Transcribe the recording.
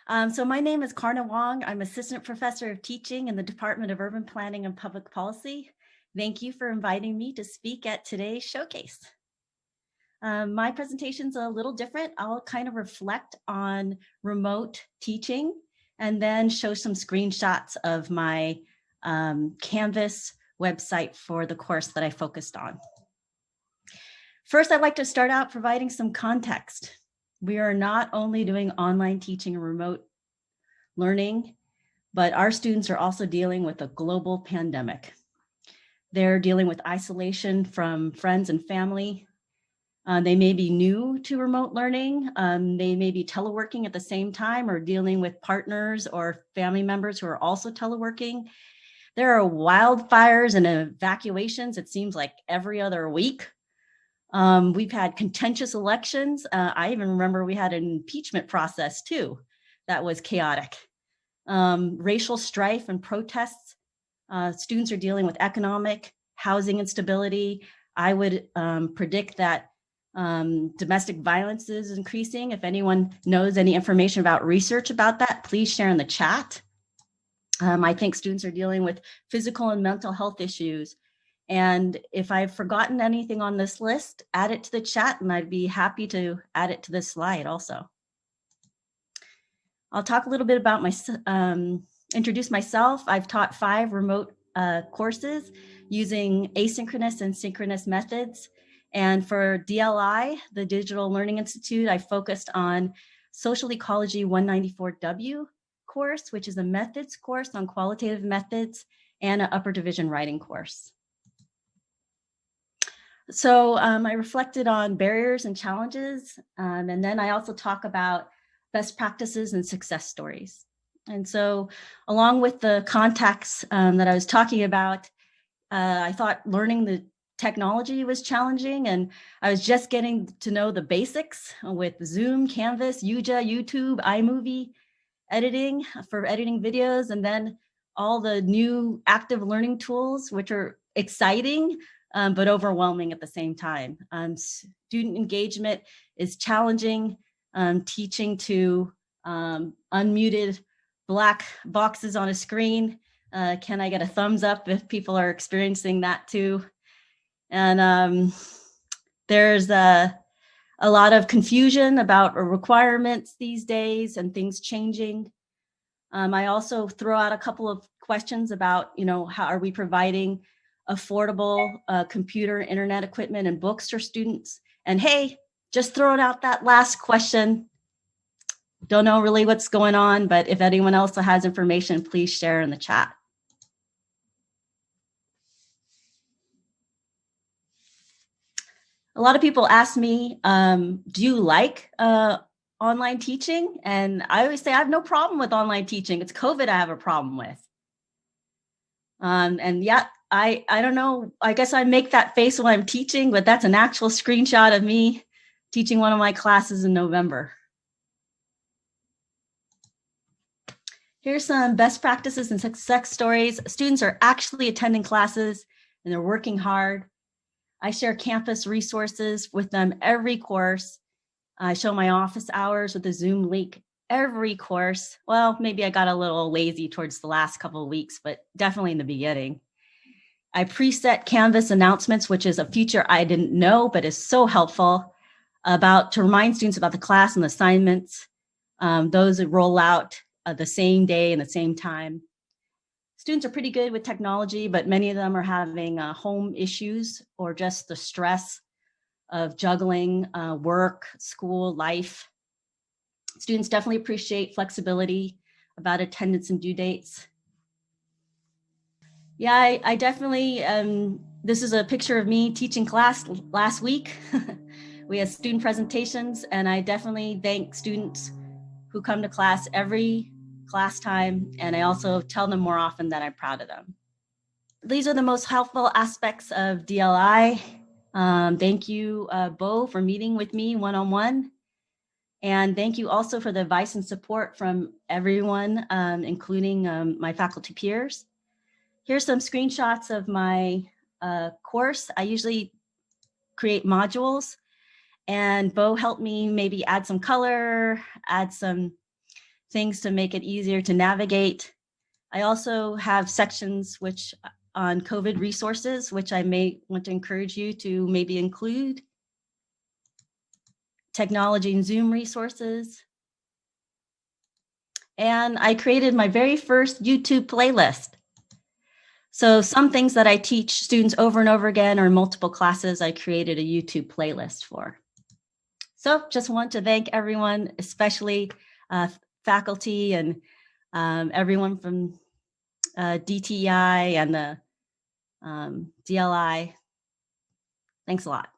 So my name is Karna Wong. I'm Assistant Professor of Teaching in the Department of Urban Planning and Public Policy. Thank you for inviting me to speak at today's showcase. My presentation's a little different. I'll kind of reflect on remote teaching and then show some screenshots of my Canvas website for the course that I focused on. First, I'd like to start out providing some context. We are not only doing online teaching and remote learning, but our students are also dealing with a global pandemic. They're dealing with isolation from friends and family. They may be new to remote learning. They may be teleworking at the same time or dealing with partners or family members who are also teleworking. There are wildfires and evacuations, it seems like every other week. We've had contentious elections. I even remember we had an impeachment process too that was chaotic. Racial strife and protests. Students are dealing with economic, housing instability. I would predict that domestic violence is increasing. If anyone knows any information about research about that, please share in the chat. I think students are dealing with physical and mental health issues. And if I've forgotten anything on this list, add it to the chat and I'd be happy to add it to this slide also. I'll talk a little bit about introduce myself. I've taught 5 remote courses using asynchronous and synchronous methods. And for DLI, the Digital Learning Institute, I focused on Social Ecology 194W course, which is a methods course on qualitative methods, and an upper division writing course. So I reflected on barriers and challenges, and then I also talk about best practices and success stories. And so along with the context that I was talking about, I thought learning the technology was challenging, and I was just getting to know the basics with Zoom, Canvas, Yuja, YouTube, iMovie editing for editing videos, and then all the new active learning tools, which are exciting, but overwhelming at the same time. Student engagement is challenging. Teaching to unmuted black boxes on a screen. Can I get a thumbs up if people are experiencing that too? And there's a lot of confusion about requirements these days and things changing. I also throw out a couple of questions about, how are we providing affordable computer, internet equipment, and books for students? And hey, just throwing out that last question. Don't know really what's going on, but if anyone else has information, please share in the chat. A lot of people ask me, do you like online teaching? And I always say I have no problem with online teaching. It's COVID I have a problem with. And yeah, I don't know, I guess I make that face when I'm teaching, but that's an actual screenshot of me teaching one of my classes in November. Here's some best practices and success stories. Students are actually attending classes and they're working hard. I share campus resources with them every course. I show my office hours with a Zoom link every course. Well, maybe I got a little lazy towards the last couple of weeks, but definitely in the beginning. I preset Canvas announcements, which is a feature I didn't know, but is so helpful to remind students about the class and assignments. Those that roll out the same day and the same time. Students are pretty good with technology, but many of them are having home issues or just the stress of juggling work, school, life. Students definitely appreciate flexibility about attendance and due dates. Yeah, I definitely, this is a picture of me teaching class last week. We had student presentations, and I definitely thank students who come to class every class time, and I also tell them more often that I'm proud of them. These are the most helpful aspects of DLI. Thank you, Bo, for meeting with me one-on-one. And thank you also for the advice and support from everyone, including my faculty peers. Here's some screenshots of my course. I usually create modules, and Bo helped me maybe add some color, add some things to make it easier to navigate. I also have sections on COVID resources, which I may want to encourage you to maybe include. Technology and Zoom resources. And I created my very first YouTube playlist. So some things that I teach students over and over again or in multiple classes, I created a YouTube playlist for. So just want to thank everyone, especially faculty and everyone from DTEI and the DLI. Thanks a lot.